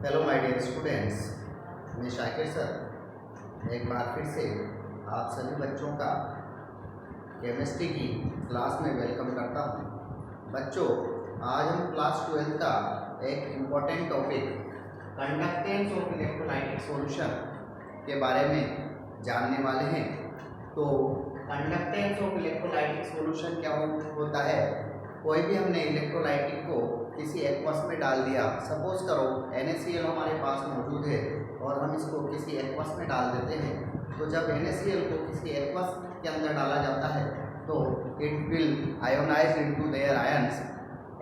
Hello my dear students, मैं Shakir sir एक बार फिर से आप सभी बच्चों का केमिस्ट्री की क्लास में वेलकम करता हूं। बच्चों, आज हम क्लास 12 का एक important topic conductance of electrolytic solution के बारे में जानने वाले हैं। तो कंडक्टेंस ऑफ इलेक्ट्रोलाइटिक सॉल्यूशन क्या होता है? कोई भी हमने इलेक्ट्रोलाइटिक को किसी एक्वस में डाल दिया, सपोज करो NaCl हमारे पास मौजूद है और हम इसको किसी एक्वस में डाल देते हैं। तो जब NaCl को किसी एक्वस के अंदर डाला जाता है तो it will ionize into their ions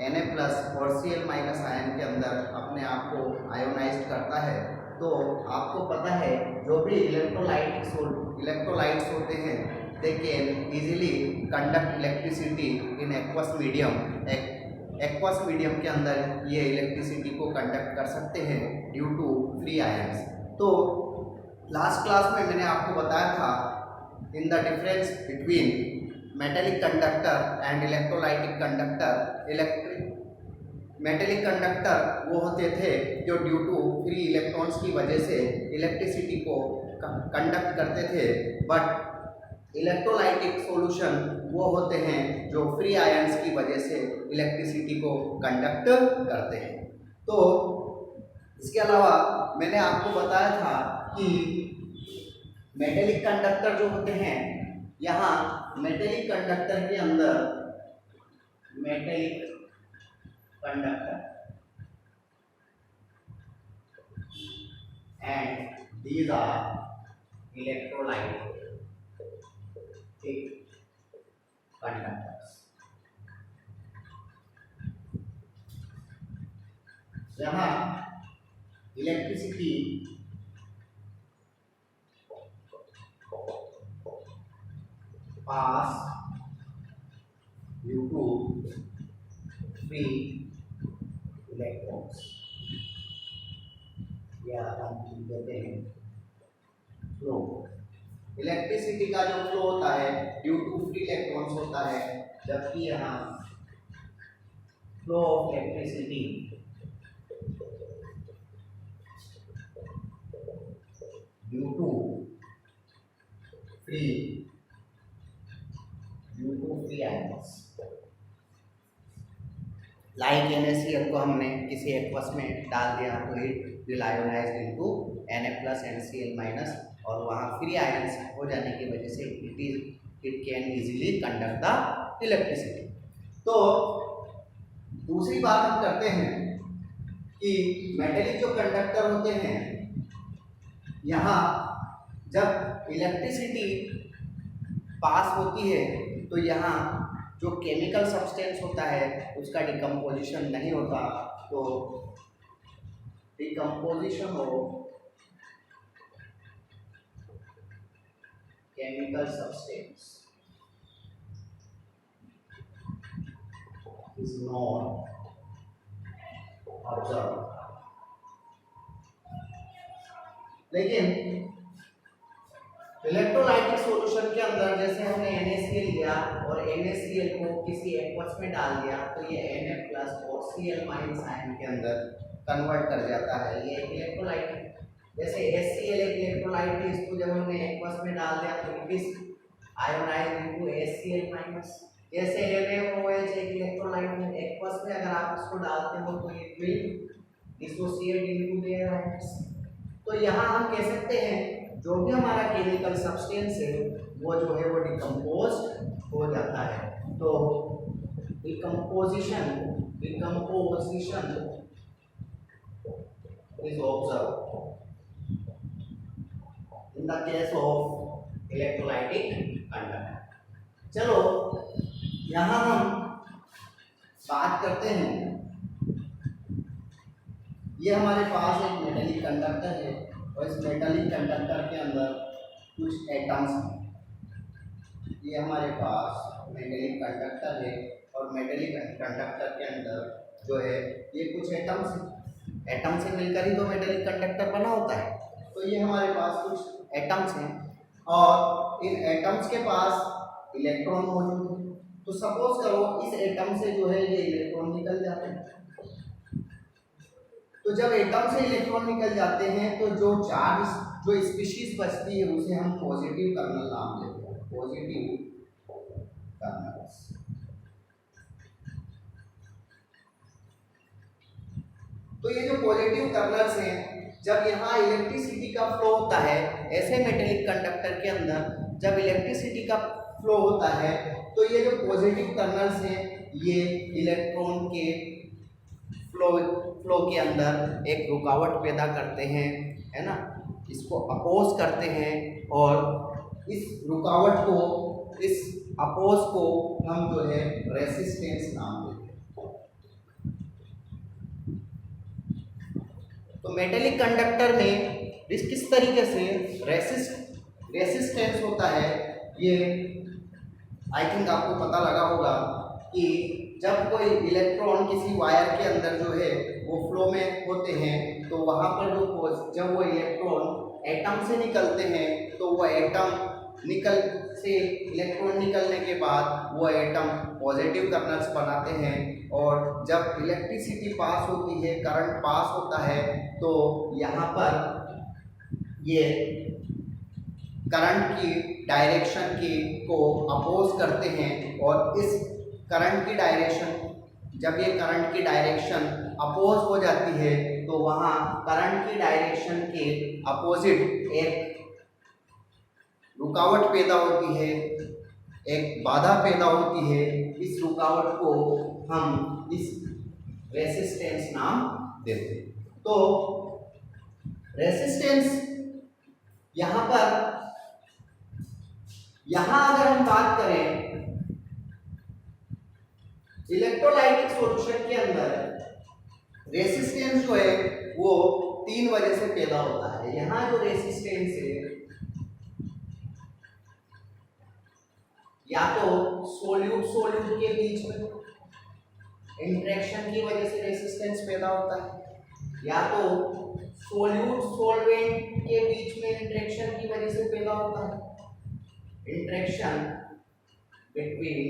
Na plus और Cl माइनस आयन के अंदर अपने आप को आयोनाइज करता है। तो आपको पता है जो भी इलेक्ट्रोलाइट्स होते हैं they can easily conduct electricity in aqueous medium. Aqueous medium के अंदर ये इलेक्ट्रिसिटी को कंडक्ट कर सकते हैं ड्यू टू फ्री आयंस। तो लास्ट क्लास में मैंने आपको बताया था in the difference between metallic conductor and electrolytic conductor. Metallic conductor वो होते थे जो ड्यू टू फ्री इलेक्ट्रॉन्स की वजह से इलेक्ट्रिसिटी को कंडक्ट करते थे, बट इलेक्ट्रोलाइटिक सॉल्यूशन वो होते हैं जो फ्री आयंस की वजह से इलेक्ट्रिसिटी को कंडक्ट करते हैं। तो इसके अलावा मैंने आपको बताया था कि मेटेलिक कंडक्टर जो होते हैं, यहाँ मेटेलिक कंडक्टर के अंदर metallic conductor and these are electrolytic conductors. यहाँ electricity pass due to free electrons, या हम कहते हैं फ्लो। इलेक्ट्रिसिटी का जो फ्लो होता है ड्यू टू फ्री इलेक्ट्रॉन्स होता है, जबकि यहाँ flow of electricity due to free ions. Like NaCl को हमने किसी एक्वस में डाल दिया तो it will ionize into Na plus and Cl minus, और वहाँ फ्री आयंस हो जाने की वजह से it can easily conduct the electricity. तो दूसरी बात हम करते हैं कि मेटेलिक जो कंडक्टर होते हैं, यहाँ जब इलेक्ट्रिसिटी पास होती है तो यहाँ जो केमिकल सब्सटेंस होता है उसका डिकम्पोजिशन नहीं होता। तो decomposition of chemical substance is not observed। लेकिन इलेक्ट्रोलाइटिक सॉल्यूशन के अंदर जैसे हमने NaCl लिया और NaCl को किसी एक्वस में डाल दिया तो ये Na प्लस और Cl माइनस आयन के अंदर कन्वर्ट कर जाता है। ये इलेक्ट्रोलाइट जैसे HCl एक इलेक्ट्रोलाइट है, इसको जब हमने एक्वस में डाल दिया तो it is ionised into HCl minus. जैसे NaOH एक इलेक्ट्रोलाइट है, एक्वस में अगर आप इसको डालते हो तो it will dissociate into their ions. तो यहाँ हम कह सकते हैं जो भी हमारा केमिकल सब्सटेंस है वो जो है वो डिकम्पोज हो जाता है। तो decomposition is observed in the case of electrolytic conductor। चलो यहाँ हम बात करते हैं, ये हमारे पास एक मेटेलिक कंडक्टर है और इस मेटेलिक कंडक्टर के अंदर कुछ एटम्स हैं। ये हमारे पास मेटेलिक कंडक्टर है और मेटेलिक कंडक्टर के अंदर जो है ये कुछ एटम्स हैं। एटम से मिलकर ही तो मेटेलिक कंडक्टर बना होता है। तो ये हमारे पास कुछ एटम्स हैं और इन एटम्स के पास इलेक्ट्रॉन मौजूद है। तो सपोज करो इस एटम से जो है ये इलेक्ट्रॉन निकल जाते हैं। तो जब एटम से इलेक्ट्रॉन निकल जाते हैं तो जो चार्ज, जो स्पीशीज बचती है उसे हम पॉजिटिव कर्नल नाम देते हैं, पॉजिटिव कर्नल्स। तो ये जो पॉजिटिव कर्नल्स हैं, जब यहाँ इलेक्ट्रिसिटी का फ्लो होता है, ऐसे मेटेलिक कंडक्टर के अंदर जब इलेक्ट्रिसिटी का फ्लो होता है तो ये जो पॉजिटिव कर्नल्स हैं ये इलेक्ट्रॉन के फ्लो के अंदर एक रुकावट पैदा करते हैं, है ना, इसको अपोज करते हैं और इस रुकावट को, इस अपोज को हम जो है रेसिस्टेंस नाम देते हैं। तो मेटेलिक कंडक्टर में किस तरीके से रेसिस्टेंस होता है, ये आई थिंक आपको पता लगा होगा कि जब कोई इलेक्ट्रॉन किसी वायर के अंदर जो है वो फ्लो में होते हैं तो वहाँ पर जो जब वो इलेक्ट्रॉन एटम से निकलते हैं तो वो एटम इलेक्ट्रॉन निकलने के बाद वो एटम पॉजिटिव कर्नल्स बनाते हैं, और जब इलेक्ट्रिसिटी पास होती है, करंट पास होता है, तो यहाँ पर ये करंट की डायरेक्शन को अपोज करते हैं, और इस करंट की डायरेक्शन, जब ये करंट की डायरेक्शन अपोज हो जाती है तो वहाँ करंट की डायरेक्शन के अपोजिट एक रुकावट पैदा होती है, एक बाधा पैदा होती है। इस रुकावट को हम इस रेसिस्टेंस नाम देते हैं। तो रेसिस्टेंस यहाँ अगर हम बात करें इलेक्ट्रोलाइटिक सॉल्यूशन के अंदर रेसिस्टेंस जो है वो 3 वजह से पैदा होता है। यहाँ जो रेसिस्टेंस है या तो सोल्यूट के बीच में इंटरेक्शन की वजह से रेसिस्टेंस पैदा होता है, या तो सोल्यूट सॉल्वेंट के बीच में इंटरेक्शन की वजह से पैदा होता है, इंटरेक्शन बिटवीन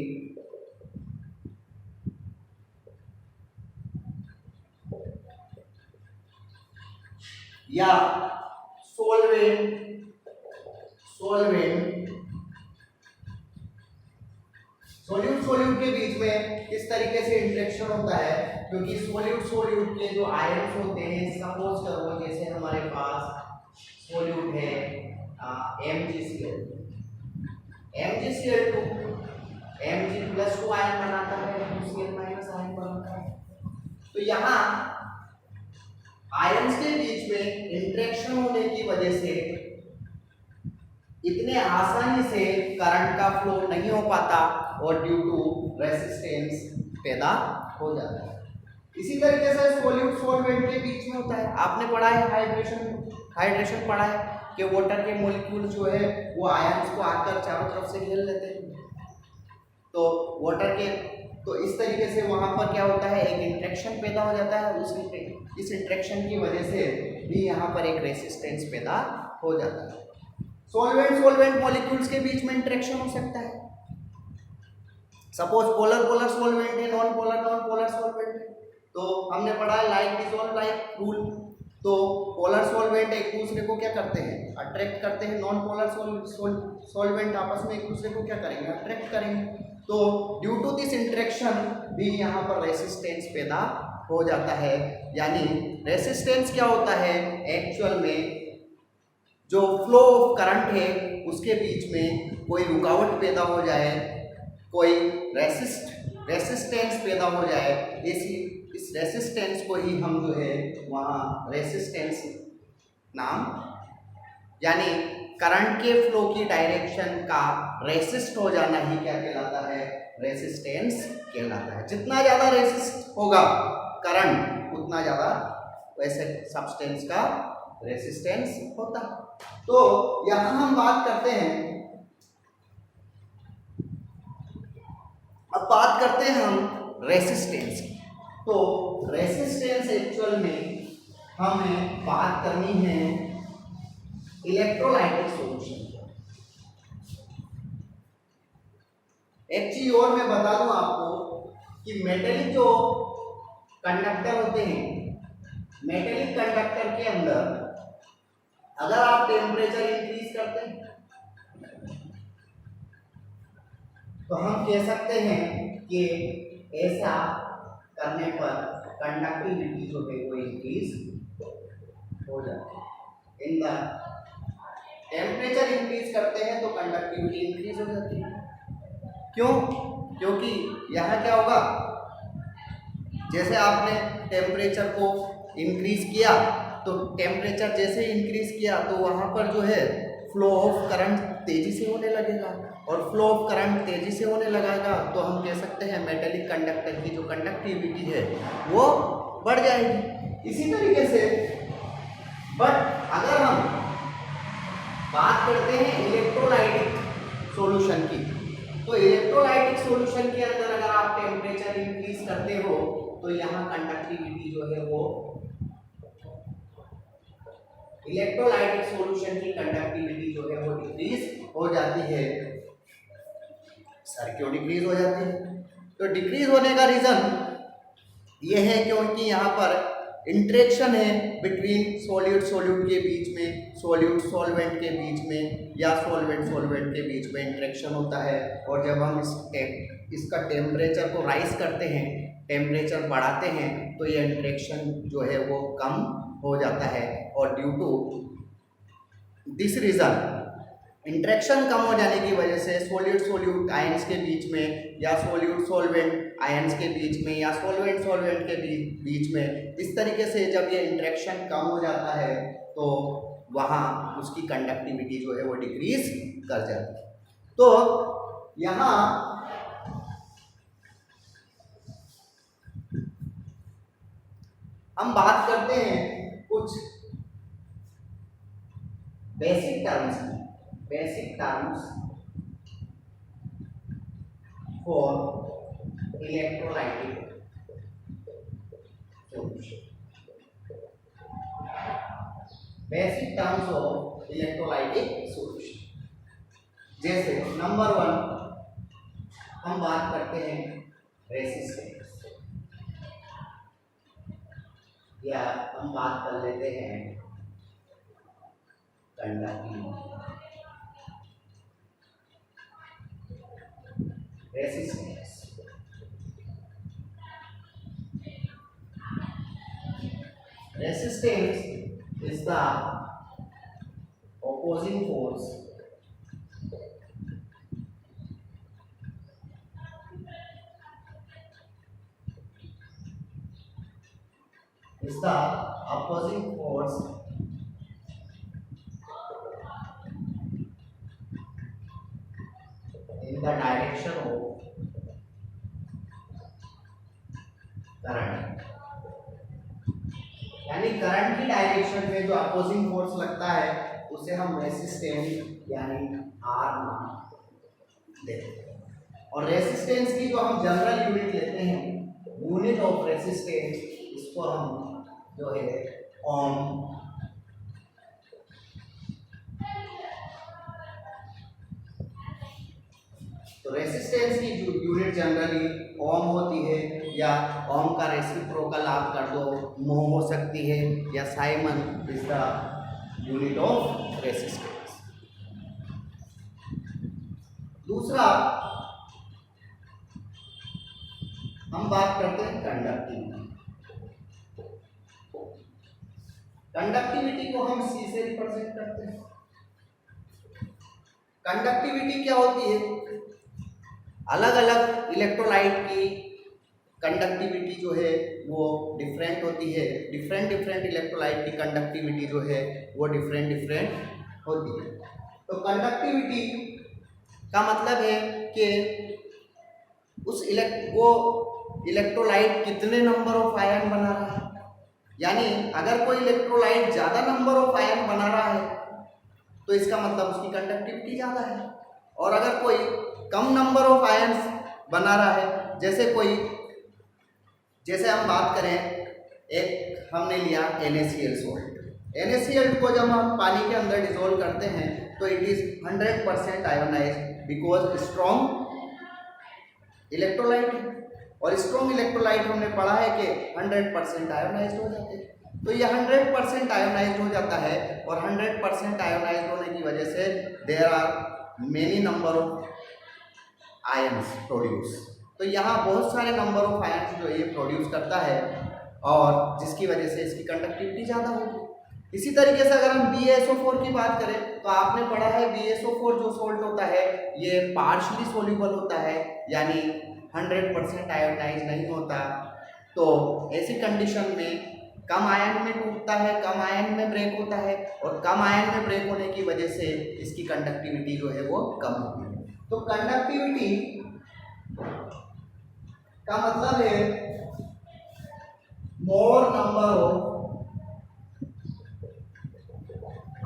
या सोल्वेंट सोल्यूट के बीच में किस तरीके से इंटरेक्शन होता है, क्योंकि सोल्यूट के जो आयन्स होते हैं, सपोज करो जैसे हमारे पास सोल्यूट है MgCl2 Mg+2 आयन बनाता है, Cl- आयन बनाता है। तो यहाँ आयन्स के बीच में इंटरेक्शन होने की वजह से इतने आसानी से करंट का फ्लो नहीं हो पाता और ड्यू टू रेसिस्टेंस पैदा हो जाता है। इसी तरीके से सोल्यूट सॉल्वेंट के बीच में होता है। आपने पढ़ा है हाइड्रेशन पढ़ा है कि वाटर के मॉलिक्यूल जो है वो आयन्स को आकर चारों तरफ से घेर लेते हैं। तो इस तरीके से वहाँ पर क्या होता है, एक इंटरेक्शन पैदा हो जाता है, इस इंटरेक्शन की वजह से भी यहाँ पर एक रेसिस्टेंस पैदा हो जाता है। सॉल्वेंट मॉलिक्यूल्स के बीच में इंटरेक्शन हो सकता है। सपोज पोलर सॉल्वेंट है, नॉन पोलर सॉल्वेंट है, तो हमने पढ़ा है लाइक डिसॉल्व लाइक रूल। तो पोलर सॉल्वेंट एक दूसरे को क्या करते हैं, अट्रैक्ट करते हैं। नॉन पोलर सॉल्वेंट आपस में एक दूसरे को क्या करेंगे, अट्रैक्ट करेंगे। तो ड्यू टू दिस इंटरेक्शन भी यहाँ पर रेसिस्टेंस पैदा हो जाता है। यानी रेसिस्टेंस क्या होता है, एक्चुअल में जो फ्लो ऑफ करंट है उसके बीच में कोई रुकावट पैदा हो जाए, कोई रेसिस्टेंस पैदा हो जाए, इस रेसिस्टेंस को ही हम जो है वहाँ रेसिस्टेंस नाम, यानी करंट के फ्लो की डायरेक्शन का रेसिस्ट हो जाना ही क्या कहलाता है, रेसिस्टेंस कहलाता है। जितना ज़्यादा रेसिस्ट होगा करंट उतना ज़्यादा वैसे सब्सटेंस का रेसिस्टेंस होता है। तो यहाँ हम बात करते हैं, अब बात करते हैं हम रेसिस्टेंस की। तो रेसिस्टेंस एक्चुअल में हमें बात करनी है इलेक्ट्रोलाइटिक सॉल्यूशन। एक चीज और मैं बता दूं आपको कि मेटलिक जो कंडक्टर होते हैं मेटेलिक कंडक्टर के अंदर अगर आप टेम्परेचर इंक्रीज करते हैं तो हम कह सकते हैं कि ऐसा करने पर कंडक्टिविटी जो है वो इंक्रीज हो जाती है। इन द टेम्परेचर इंक्रीज करते हैं तो कंडक्टिविटी इंक्रीज हो जाती है। क्यों? क्योंकि यहाँ क्या होगा, जैसे आपने टेम्परेचर को इंक्रीज किया तो टेम्परेचर जैसे इंक्रीज किया तो वहाँ पर जो है फ्लो ऑफ करंट तेजी से होने लगेगा, और फ्लो ऑफ करंट तेजी से होने लगेगा तो हम कह सकते हैं मेटेलिक कंडक्टर की जो कंडक्टिविटी है वो बढ़ जाएगी। इसी तरीके से बट अगर हम बात करते हैं इलेक्ट्रोलाइटिक सॉल्यूशन की, तो इलेक्ट्रोलाइटिक सॉल्यूशन के अंदर अगर आप टेम्परेचर इंक्रीज करते हो तो यहाँ कंडक्टिविटी जो है वो इलेक्ट्रोलाइटिक सॉल्यूशन की कंडक्टिविटी जो है वो डिक्रीज हो जाती है। सर क्यों डिक्रीज हो जाती है? तो डिक्रीज होने का रीजन ये है क्योंकि यहाँ पर इंटरेक्शन है बिटवीन सॉल्यूट सॉल्यूट के बीच में, सॉल्यूट सॉल्वेंट के बीच में, या सॉल्वेंट सॉल्वेंट के बीच में इंटरेक्शन होता है। और जब हम इसका टेम्परेचर को राइज करते हैं, टेम्परेचर बढ़ाते हैं, तो ये इंटरेक्शन जो है वो कम हो जाता है। और due to this reason, interaction कम हो जाने की वजह से सॉल्यूट सॉल्यूट आयंस के बीच में, या सॉल्यूट सॉल्वेंट आयंस के बीच में, या सॉल्वेंट सॉल्वेंट के बीच में, इस तरीके से जब ये इंटरेक्शन कम हो जाता है तो वहाँ उसकी कंडक्टिविटी जो है वो डिक्रीज कर जाती है। तो यहाँ हम बात करते हैं कुछ basic terms for electrolytic solution. Basic terms of electrolytic solution, जैसे नंबर 1 हम बात करते हैं रेसिस्टेंस, या हम बात कर लेते हैं conductivity. Resistance, resistance is the opposing force in the direction of current, यानी करंट की डायरेक्शन में जो अपोजिंग फोर्स लगता है उसे हम रेसिस्टेंस यानी आर नाम देते हैं। और रेसिस्टेंस की जो हम जनरल यूनिट लेते हैं, यूनिट ऑफ रेसिस्टेंस, इसको हम जो है ओम, तो रेसिस्टेंस की जो यूनिट जनरली ओम होती है, या ओम का रेसिप्रोकल आप कर दो मोह हो सकती है, या Simon is the unit of resistance. दूसरा हम बात करते हैं कंडक्टिविटी। कंडक्टिविटी को हम सी से रिप्रेजेंट करते हैं। कंडक्टिविटी क्या होती है? अलग अलग इलेक्ट्रोलाइट की कंडक्टिविटी जो है वो डिफरेंट होती है। डिफरेंट इलेक्ट्रोलाइट की कंडक्टिविटी जो है वो डिफरेंट होती है। तो कंडक्टिविटी का मतलब है कि उस इलेक्ट्रोलाइट कितने नंबर ऑफ आयन बना रहा है। यानी अगर कोई इलेक्ट्रोलाइट ज़्यादा नंबर ऑफ आयन बना रहा है तो इसका मतलब उसकी कंडक्टिविटी ज़्यादा है। और अगर कोई कम नंबर ऑफ आयन्स बना रहा है, जैसे हम बात करें, एक हमने लिया NaCl सॉल्ट। NaCl को जब हम पानी के अंदर डिसॉल्व करते हैं तो it is 100% ionised because strong electrolyte है। और स्ट्रॉन्ग इलेक्ट्रोलाइट हमने पढ़ा है कि 100% आयोनाइज्ड हो जाते हैं। तो ये 100% आयोनाइज हो जाता है और 100% आयोनाइज होने की वजह से there are many number of ions produce. तो यहाँ बहुत सारे नंबर ऑफ आयंस जो ये प्रोड्यूस करता है और जिसकी वजह से इसकी कंडक्टिविटी ज़्यादा होगी। इसी तरीके से अगर हम BaSO4 की बात करें तो आपने पढ़ा है BaSO4 जो सोल्ट होता है ये पार्शली सोल्यूबल होता है, यानी 100% आयोनाइज नहीं होता। तो ऐसी कंडीशन में कम आयन में टूटता है, कम आयन में ब्रेक होता है और कम आयन में ब्रेक होने की वजह से इसकी कंडक्टिविटी जो है वो कम होती है। तो कंडक्टिविटी का मतलब है मोर number of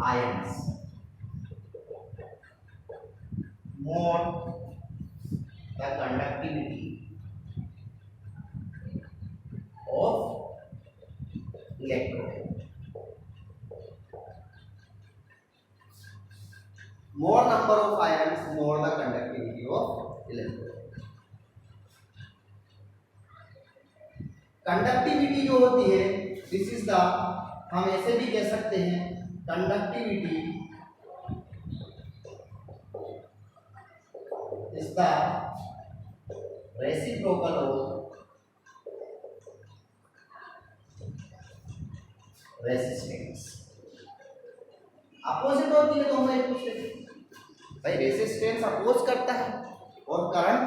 ions, more the conductivity of electron, more number of ions, more the conductivity of electron। Conductivity जो होती है दिस इज द, हम ऐसे भी कह सकते हैं conductivity is the reciprocal of resistance. Opposite होती है दोनों एक दूसरे के। भाई रेसिस्टेंस अपोज करता है और करंट,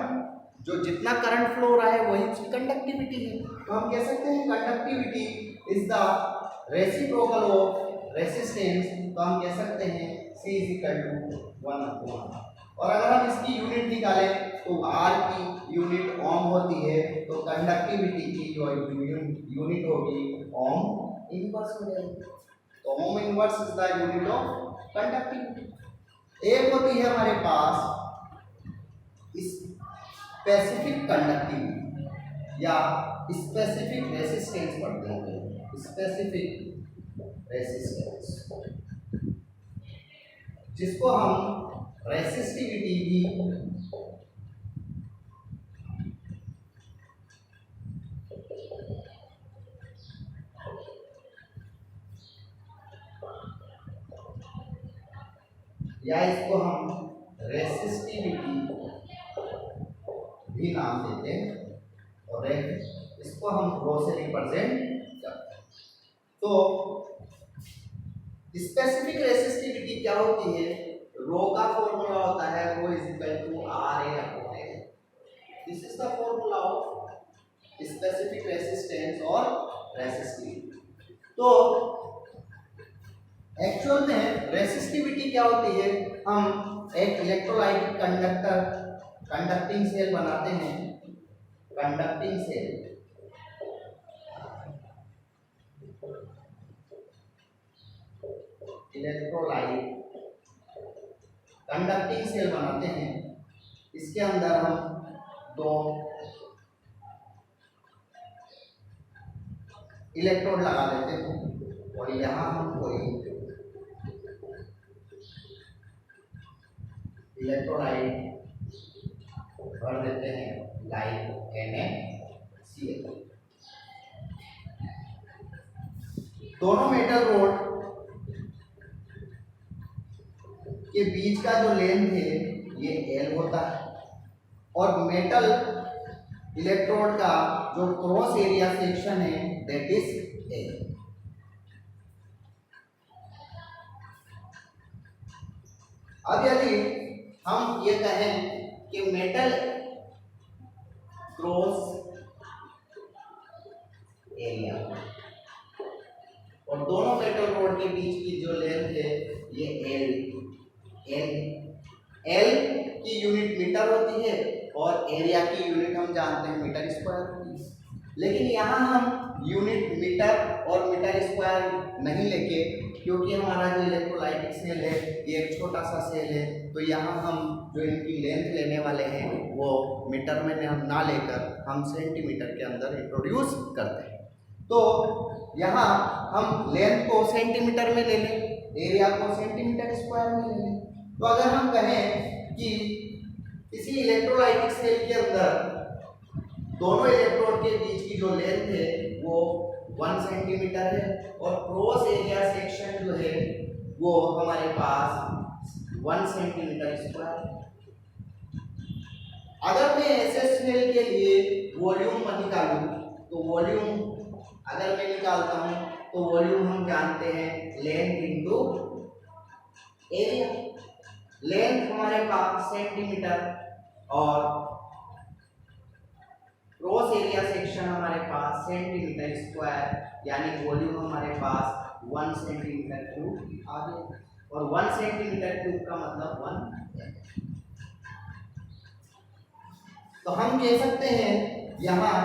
जो जितना करंट फ्लो हो रहा है वही उसकी कंडक्टिविटी है। तो हम कह सकते हैं conductivity is the reciprocal of resistance. तो हम कह सकते हैं C = 1/1। और अगर हम इसकी यूनिट निकालें तो R की यूनिट ओम होती है, तो कंडक्टिविटी की जो यूनिट होगी ओम इनवर्स हो जाएगी। तो ohm inverse is the unit of conductivity. एक होती है हमारे पास स्पेसिफिक कंडक्टिविटी या स्पेसिफिक रेसिस्टेंस पढ़ते हैं, स्पेसिफिक रेसिस्टेंस, जिसको हम रेसिस्टिविटी भी या इसको हम रेसिस्टिविटी भी नाम देते हैं और इसको हम रो से रिप्रेजेंट करते हैं। तो स्पेसिफिक रेसिस्टिविटी क्या होती है? रो का फॉर्मूला होता है रो RA/A। This is the formula of specific resistance और रेसिस्टिविटी। तो एक्चुअल में रेसिस्टिविटी क्या होती है? हम एक इलेक्ट्रोलाइटिक कंडक्टिंग सेल बनाते हैं, conducting cell, electrolyte conducting cell बनाते हैं। इसके अंदर हम दो इलेक्ट्रोड लगा देते हैं और यहाँ हम कोई इलेक्ट्रोलाइट भर देते हैं लाइक NaCl। दोनों मेटल रोड के बीच का जो लेंथ है ये L होता है और मेटल इलेक्ट्रोड का जो क्रॉस एरिया सेक्शन है दैट इज L। अब यदि हम ये कहें कि मेटल क्रॉस एरिया और दोनों मेटल रोड के बीच की जो लेंथ है ये L की यूनिट मीटर होती है और एरिया की यूनिट हम जानते हैं मीटर स्क्वायर होती है। लेकिन यहाँ हम यूनिट मीटर और मीटर स्क्वायर नहीं लेके, क्योंकि हमारा जो इलेक्ट्रोलाइटिक सेल है ये एक छोटा सा सेल है, तो यहाँ हम जो इनकी लेंथ लेने वाले हैं वो मीटर में हम ना लेकर हम सेंटीमीटर के अंदर इंट्रोड्यूस करते हैं। तो यहाँ हम लेंथ को सेंटीमीटर में ले लें, एरिया को सेंटीमीटर स्क्वायर में ले लें। तो अगर हम कहें कि किसी इलेक्ट्रोलाइटिक सेल के अंदर दोनों इलेक्ट्रोड के बीच की जो लेंथ है वो 1 सेंटीमीटर है और क्रॉस एरिया सेक्शन जो है वो हमारे पास 1 सेंटीमीटर स्क्वायर। अगर मैं एसएसएल के लिए वॉल्यूम निकालूं तो वॉल्यूम अगर मैं निकालता हूं तो वॉल्यूम हम जानते हैं लेंथ इनटू एरिया। लेंथ हमारे पास सेंटीमीटर और क्रॉस एरिया सेक्शन हमारे पास सेंटीमीटर स्क्वायर, यानी वॉल्यूम हमारे पास 1 सेंटीमीटर क्यूब आ गया और 1 सेंटीमीटर क्यूब का मतलब 1। तो हम कह सकते हैं यहाँ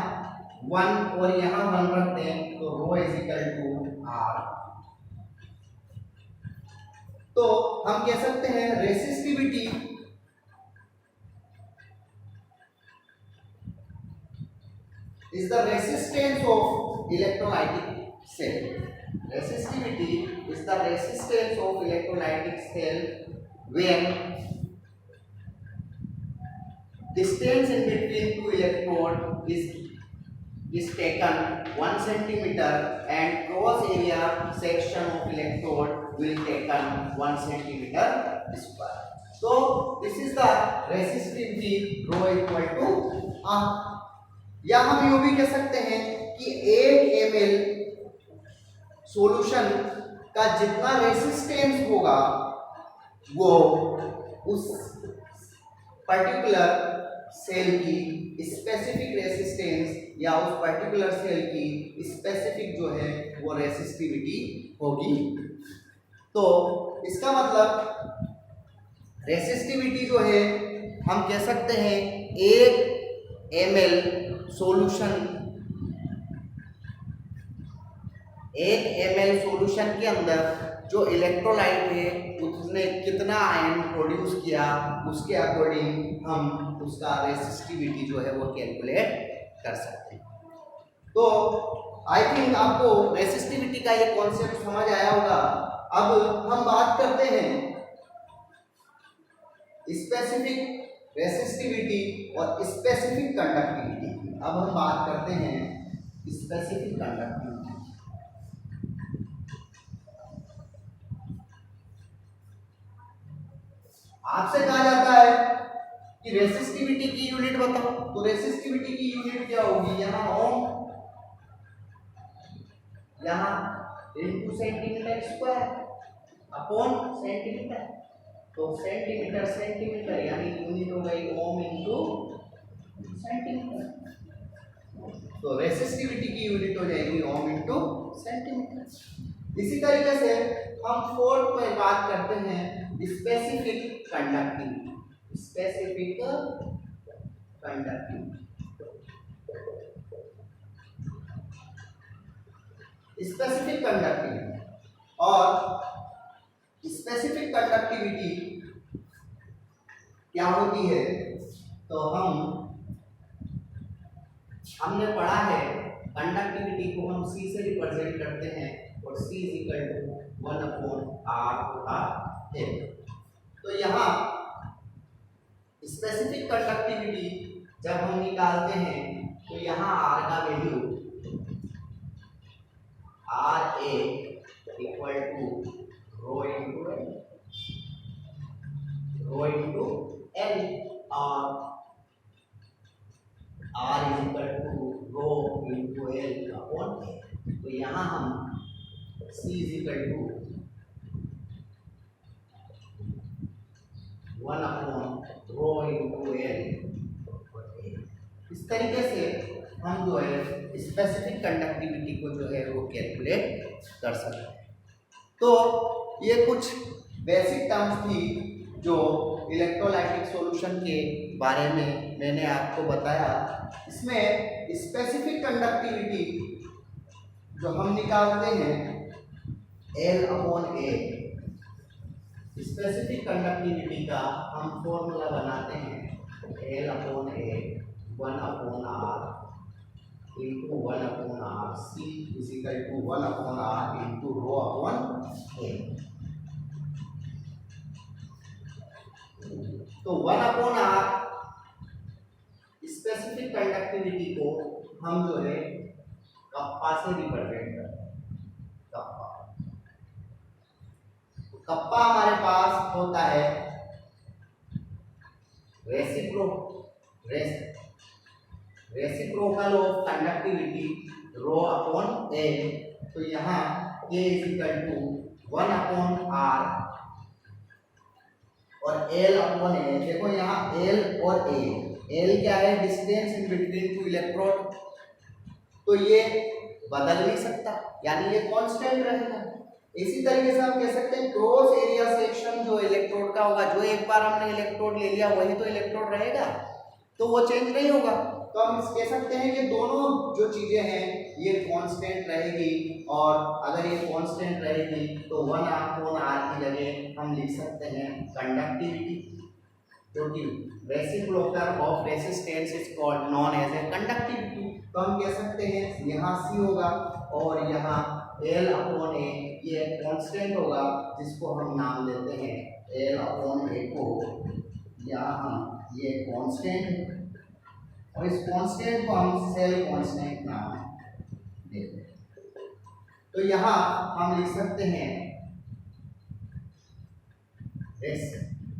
1 और यहाँ 1 रखते हैं तो रो इज इक्वल टू आर। तो हम कह सकते हैं resistivity is the resistance of electrolytic cell. Resistivity is the resistance of electrolytic cell when distance in between two electrode is taken 1 centimeter and cross area section of electrode will taken 1 centimeter square. So this is the resistivity rho equal to R. या हम यूं भी कह सकते हैं कि 1 ml solution का जितना रेसिस्टेंस होगा वो उस पर्टिकुलर सेल की स्पेसिफिक रेसिस्टेंस या उस पर्टिकुलर सेल की स्पेसिफिक जो है वो रेसिस्टिविटी होगी। तो इसका मतलब रेसिस्टिविटी जो है हम कह सकते हैं 1 ml सॉल्यूशन 1 ml सॉल्यूशन के अंदर जो इलेक्ट्रोलाइट है उसने कितना आयन प्रोड्यूस किया उसके अकॉर्डिंग हम उसका रेसिस्टिविटी जो है वो कैलकुलेट कर सकते हैं। तो आई थिंक आपको रेसिस्टिविटी का ये कॉन्सेप्ट समझ आया होगा। अब हम बात करते हैं स्पेसिफिक रेसिस्टिविटी और स्पेसिफिक कंडक्टिविटी। अब हम बात करते हैं स्पेसिफिक कंडक्टिविटी। आपसे कहा जाता है कि रेसिस्टिविटी की यूनिट बताओ, तो रेसिस्टिविटी की यूनिट क्या होगी? यहाँ ओम, यहाँ into centimetre square upon centimetre. तो सेंटीमीटर सेंटीमीटर यानी यूनिट हो गई ओम इनटू सेंटीमीटर। तो रेसिस्टिविटी की यूनिट हो जाएगी ओम इनटू सेंटीमीटर। इसी तरीके से हम फोर्थ में बात करते हैं specific conductivity. Specific conductivity, specific conductivity और स्पेसिफिक कंडक्टिविटी क्या होती है? तो हमने पढ़ा है कंडक्टिविटी को हम C से रिप्रेजेंट करते हैं और C is equal to 1/R होता है। तो यहाँ स्पेसिफिक कंडक्टिविटी जब हम निकालते हैं तो यहाँ R का value RA equal to rho into L और R is equal to rho into L upon A। तो यहाँ हम C इज इक्वल टू 1/रो इंटू L। इस तरीके से हम जो है स्पेसिफिक कंडक्टिविटी को जो है वो कैलकुलेट कर सकते हैं। तो ये कुछ बेसिक टर्म्स थी जो इलेक्ट्रोलाइटिक सॉल्यूशन के बारे में मैंने आपको बताया। इसमें स्पेसिफिक कंडक्टिविटी जो हम निकालते हैं L/A, स्पेसिफिक कंडक्टिविटी का हम फॉर्मूला बनाते हैं L/A 1/R into 1/R, C is equal to 1/R into rho upon A। तो 1/R स्पेसिफिक कंडक्टिविटी को हम जो है कप्पा से रिप्रेजेंट कप्पा हमारे पास होता है reciprocal of conductivity rho upon A. तो यहाँ A is equal to 1 upon R और एल अपॉन ए। देखो यहाँ एल और ए, एल क्या है, distance in between two electrode, तो ये बदल नहीं सकता, यानी ये कांस्टेंट रहेगा। इसी तरीके से हम कह सकते हैं क्रॉस एरिया सेक्शन जो इलेक्ट्रोड का होगा, जो एक बार हमने इलेक्ट्रोड ले लिया वही तो इलेक्ट्रोड रहेगा, तो वो चेंज नहीं होगा। तो हम कह सकते हैं कि दोनों जो चीजें हैं ये कांस्टेंट रहेगी, और अगर ये कांस्टेंट रहेगी तो 1 अपॉन आर की जगह हम लिख सकते हैं कंडक्टिविटी, क्योंकि reciprocal of resistance is called known as a conductivity. तो हम कह सकते हैं यहाँ सी होगा और यहाँ एल अपॉन ए, ये कांस्टेंट होगा जिसको हम नाम देते हैं एल अपॉन ए को, या हम ये कांस्टेंट, और इस कांस्टेंट को हम सेल कांस्टेंट नाम देते हैं। तो यहाँ हम लिख सकते हैं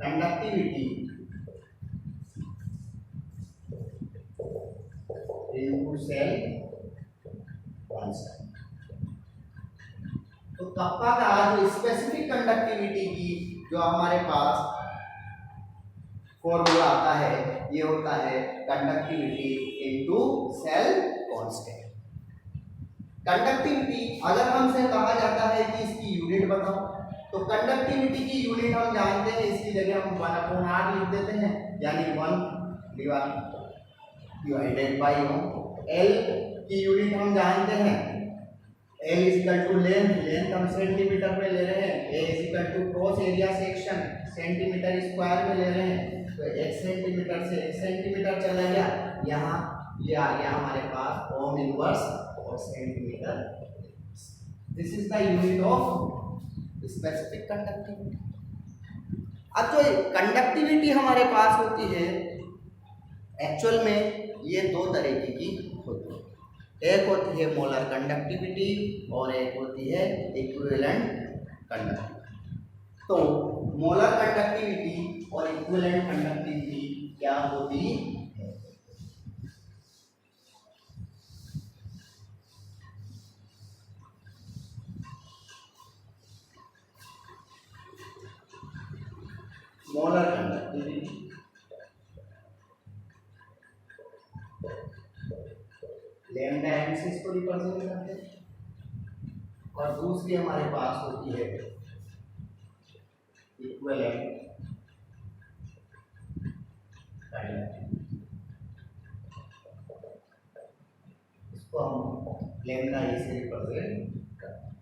कंडक्टिविटी इनटू सेल कांस्टेंट। तो कप्पा का जो स्पेसिफिक कंडक्टिविटी की जो हमारे पास फॉर्मूला आता है ये होता है conductivity into cell constant. Conductivity अगर हमसे कहा जाता है कि इसकी यूनिट बताओ, तो कंडक्टिविटी की यूनिट हम जानते हैं, इसकी जगह हम 1 अपॉन आर लिख देते हैं, यानी 1 डिवाइडेड बाई एल की यूनिट हम जानते हैं, L is equal to length, length हम सेंटीमीटर में ले रहे हैं, A is equal to cross area section centimetre square में ले रहे हैं, तो 1 सेंटीमीटर से 1 सेंटीमीटर चला गया, यहाँ ये आ गया हमारे पास ओम इनवर्स और centimetre. This is the unit of specific conductivity. अब जो कंडक्टिविटी हमारे पास होती है एक्चुअल में ये 2 तरीके की होती है, एक होती है मोलर कंडक्टिविटी और एक होती है इक्विवेलेंट कंडक्टिविटी। तो मोलर कंडक्टिविटी और इक्विवेलेंट कंडक्टिविटी क्या होती है? मोलर कंडक्टिविटी लैम्डा एम से इसको रिप्रेजेंट करते हैं, और दूसरी हमारे पास होती है इक्विवेलेंट कंडक्टिविटी, इसको हम लैम्डा ए से रिप्रेजेंट करते हैं।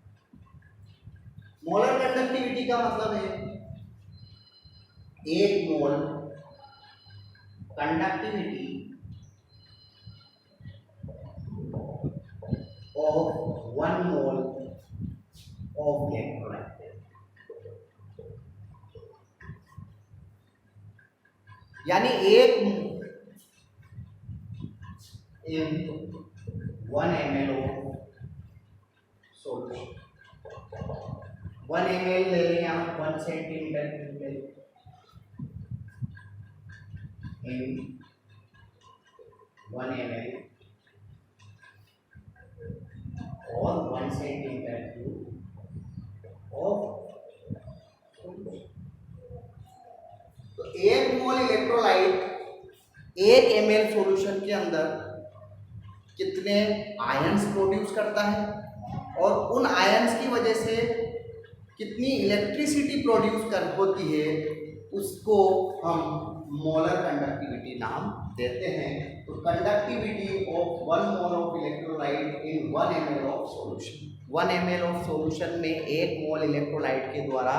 मोलर कंडक्टिविटी का मतलब है 1 मोल conductivity of 1 mole of electrolyte, यानी 1 ml of solution, 1 ml ले लें हम 1 सेंटीमीटर in 1 ml और 1 सेंटीमीटर क्यूब ऑफ। तो 1 मोल इलेक्ट्रोलाइट 1 ml सॉल्यूशन के अंदर कितने आयंस प्रोड्यूस करता है, और उन आयंस की वजह से कितनी इलेक्ट्रिसिटी प्रोड्यूस होती है, उसको हम मोलर कंडक्टिविटी नाम देते हैं। तो conductivity of 1 mole of electrolyte in 1 ml of solution, 1 ml of solution में 1 मोल इलेक्ट्रोलाइट के द्वारा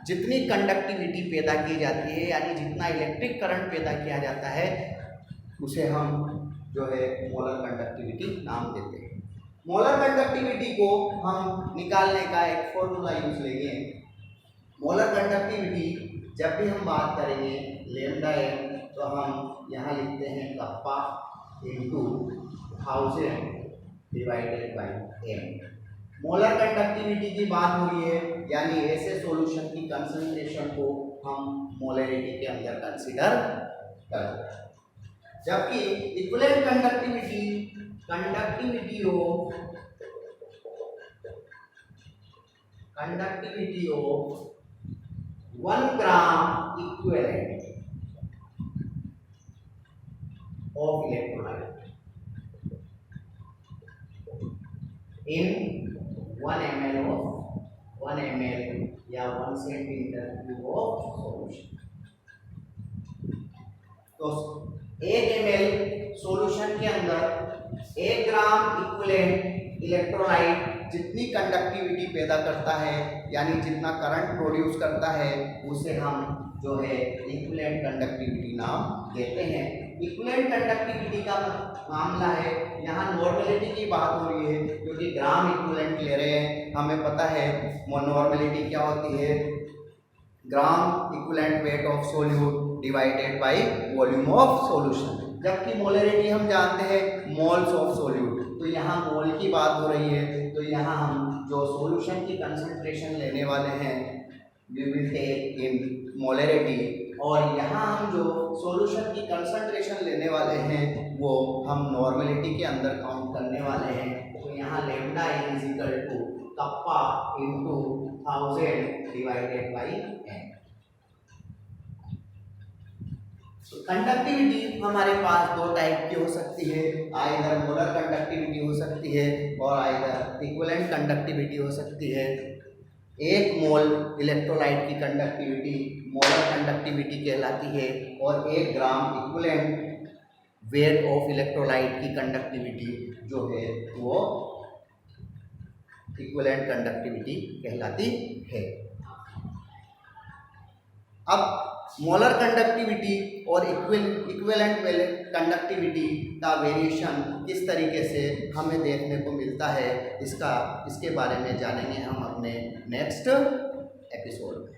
जितनी कंडक्टिविटी पैदा की जाती है, यानी जितना इलेक्ट्रिक करंट पैदा किया जाता है, उसे हम जो है मोलर कंडक्टिविटी नाम देते हैं। मोलर कंडक्टिविटी को हम निकालने का एक फॉर्मूला यूज लेंगे। मोलर कंडक्टिविटी जब भी हम बात करेंगे लैम्डा एम, तो हम यहाँ लिखते हैं kappa into 1000 divided by M. Molar conductivity की बात हो रही है, यानी ऐसे सॉल्यूशन की कंसंट्रेशन को हम मोलरिटी के अंदर कंसीडर करते हैं। जबकि equivalent conductivity of 1 gram equivalent of electrolyte in 1 ml या 1 सेंटीमीटर क्यूब ऑफ सॉल्यूशन। तो 1 ml सॉल्यूशन के अंदर 1 ग्राम इक्विवेलेंट इलेक्ट्रोलाइट जितनी कंडक्टिविटी पैदा करता है, यानी जितना करंट प्रोड्यूस करता है, उसे हम जो है इक्विवेलेंट कंडक्टिविटी नाम देते हैं। इक्विवेलेंट कंडक्टिविटी का मामला है, यहाँ नॉर्मलिटी की बात हो रही है, क्योंकि ग्राम इक्विवेलेंट ले रहे हैं। हमें पता है नॉर्मलिटी क्या होती है, gram equivalent weight of solute divided by volume of solution. जबकि मोलरिटी हम जानते हैं मोल्स ऑफ सॉल्यूट, तो यहाँ मोल की बात हो रही है, तो यहाँ हम जो सॉल्यूशन की कंसंट्रेशन लेने वाले हैं we will take in molarity, और यहाँ हम जो सॉल्यूशन की कंसंट्रेशन लेने वाले हैं वो हम नॉर्मलिटी के अंदर काउंट करने वाले हैं। तो यहाँ lambda is equal to kappa into 1000 divided by n। Conductivity हमारे पास दो टाइप की हो सकती है, आइदर मोलर कंडक्टिविटी हो सकती है और आइदर इक्विवेलेंट कंडक्टिविटी हो सकती है। 1 मोल इलेक्ट्रोलाइट की कंडक्टिविटी मोलर कंडक्टिविटी कहलाती है, और 1 gram equivalent weight of electrolyte की कंडक्टिविटी जो है वो इक्विवेलेंट कंडक्टिविटी कहलाती है। अब मोलर कंडक्टिविटी और इक्विवेलेंट कंडक्टिविटी का वेरिएशन किस तरीके से हमें देखने को मिलता है, इसके बारे में जानेंगे हम अपने नेक्स्ट एपिसोड में।